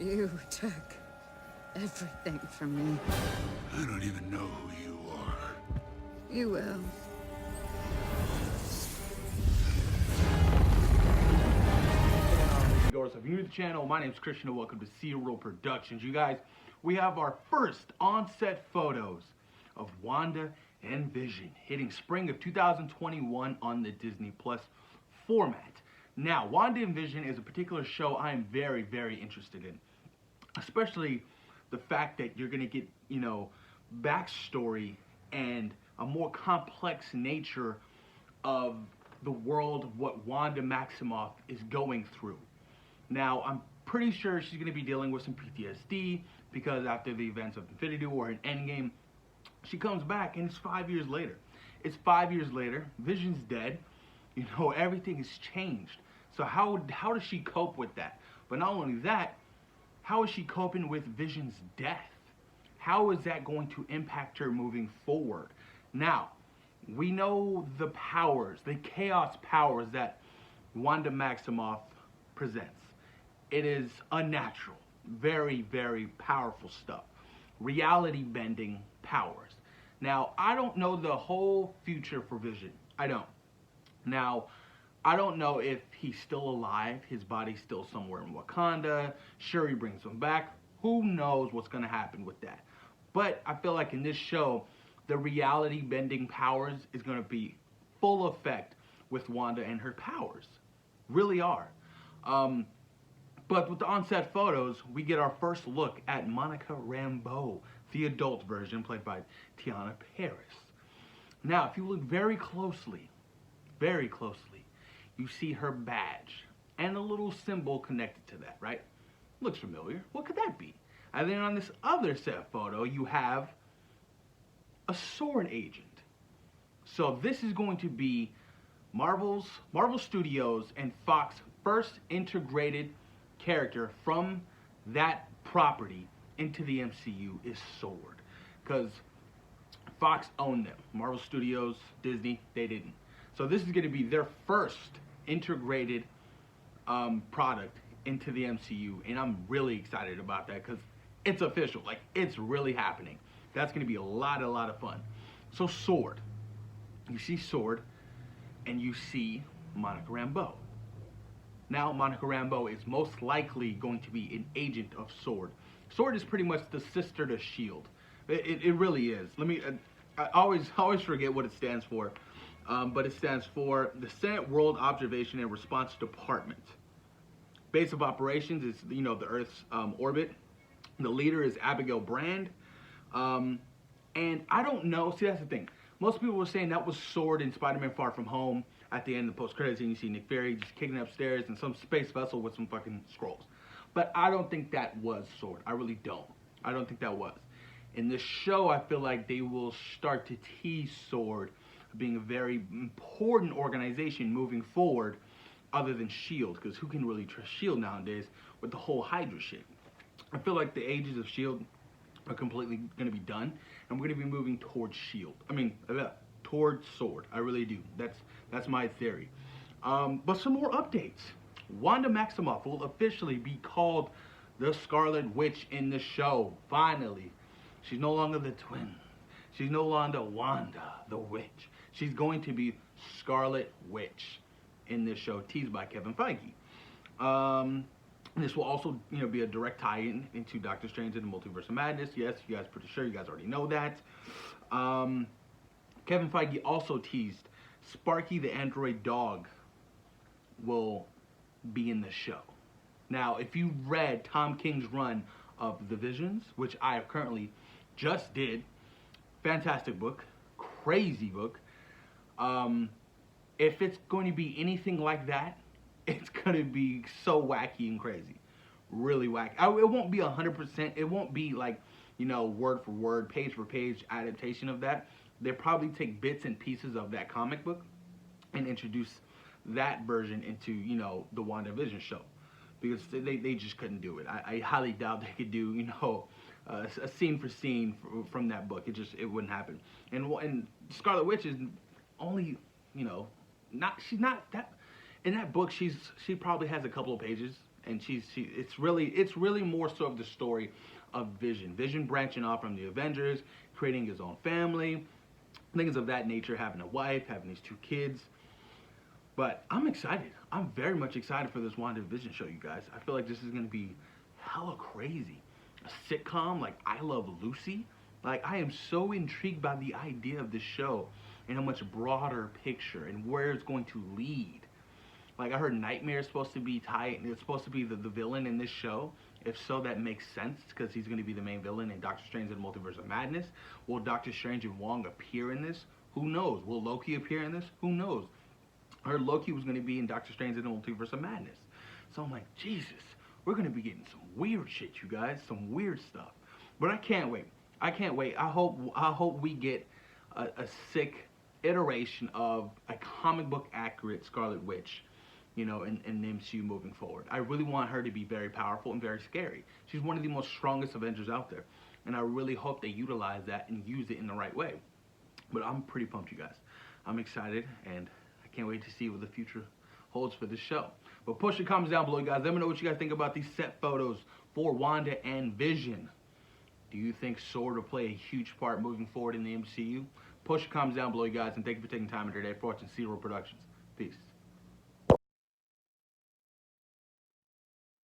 You took everything from me. I don't even know who you are. You will. If you're new to the channel, my name is Christian and welcome to S.W.O.R.D Productions. You guys, we have our first on-set photos of Wanda and Vision hitting spring of 2021 on the Disney Plus format. Now, Wanda and Vision is a particular show I am very, very interested in. Especially the fact that you're going to get, backstory and a more complex nature of the world of what Wanda Maximoff is going through. Now, I'm pretty sure she's going to be dealing with some PTSD because after the events of Infinity War and Endgame, she comes back and it's 5 years later. It's 5 years later, Vision's dead, everything has changed. So how does she cope with that? But not only that, how is she coping with Vision's death? How is that going to impact her moving forward? Now, we know the powers, the chaos powers that Wanda Maximoff presents. It is unnatural, very, very powerful stuff. Reality bending powers. Now, I don't know the whole future for Vision. I don't. Now, I don't know if he's still alive, his body's still somewhere in Wakanda. Shuri brings him back. Who knows what's going to happen with that? But I feel like in this show, the reality bending powers is going to be full effect with Wanda and her powers. Really are. But with the on-set photos, we get our first look at Monica Rambeau, the adult version played by Tiana Paris. Now, if you look very closely, you see her badge and a little symbol connected to that, right? Looks familiar. What could that be? And then on this other set photo, you have a S.W.O.R.D agent. So this is going to be Marvel Studios and Fox first integrated character from that property into the MCU is S.W.O.R.D. Because Fox owned them. Marvel Studios, Disney, they didn't. So this is going to be their first integrated product into the MCU, and I'm really excited about that because it's official. Like, it's really happening. That's going to be a lot of fun. So S.W.O.R.D. You see S.W.O.R.D. and you see Monica Rambeau. Now, Monica Rambeau is most likely going to be an agent of S.W.O.R.D. S.W.O.R.D. is pretty much the sister to S.H.I.E.L.D. It really is. I always forget what it stands for. But it stands for the Senate World Observation and Response Department. Base of operations is, the Earth's orbit. The leader is Abigail Brand. And I don't know. See, that's the thing. Most people were saying that was S.W.O.R.D. in Spider-Man Far From Home at the end of the post-credits scene. You see Nick Fury just kicking upstairs in some space vessel with some fucking scrolls. But I don't think that was S.W.O.R.D. I really don't. I don't think that was. In this show, I feel like they will start to tease S.W.O.R.D. being a very important organization moving forward other than S.H.I.E.L.D. because who can really trust S.H.I.E.L.D. nowadays with the whole Hydra shit? I feel like the ages of S.H.I.E.L.D. are completely going to be done, and we're going to be moving towards S.H.I.E.L.D. Towards S.W.O.R.D. I really do. That's my theory. But some more updates. Wanda Maximoff will officially be called the Scarlet Witch in the show. Finally. She's no longer the twin. She's no longer Wanda, the witch. She's going to be Scarlet Witch in this show, teased by Kevin Feige. This will also, be a direct tie-in into Doctor Strange and the Multiverse of Madness. Yes, you guys pretty sure you guys already know that. Kevin Feige also teased Sparky the Android Dog will be in the show. Now, if you read Tom King's run of The Visions, which I currently just did, fantastic book, crazy book. If it's going to be anything like that, it's going to be so wacky and crazy. Really wacky. It won't be 100%. It won't be like, word for word, page for page adaptation of that. They'll probably take bits and pieces of that comic book and introduce that version into, the WandaVision show. Because they just couldn't do it. I highly doubt they could do, a scene for scene from that book. It wouldn't happen. And Scarlet Witch is only, she's not that. In that book, she probably has a couple of pages and it's really more so of the story of Vision branching off from the Avengers, creating his own family, things of that nature, having a wife, having these 2 kids. But I'm excited. I'm very much excited for this WandaVision show, you guys. I feel like this is going to be hella crazy. A sitcom like I Love Lucy. Like, I am so intrigued by the idea of this show and a much broader picture and where it's going to lead. Like, I heard Nightmare is supposed to be it's supposed to be the villain in this show. If so, that makes sense because he's going to be the main villain in Doctor Strange and the Multiverse of Madness. Will Doctor Strange and Wong appear in this? Who knows? Will Loki appear in this? Who knows? I heard Loki was going to be in Doctor Strange and the Multiverse of Madness. So I'm like, Jesus, we're going to be getting some weird shit, you guys. Some weird stuff. But I can't wait. I can't wait. I hope we get a sick iteration of a comic book accurate Scarlet Witch, you know, in the MCU moving forward. I really want her to be very powerful and very scary. She's one of the most strongest Avengers out there. And I really hope they utilize that and use it in the right way. But I'm pretty pumped, you guys. I'm excited, and I can't wait to see what the future holds for this show. But push the comments down below, you guys. Let me know what you guys think about these set photos for Wanda and Vision. Do you think S.W.O.R.D will play a huge part moving forward in the MCU? Push the comments down below, you guys, and thank you for taking time out of your day for watching S.W.O.R.D Productions. Peace.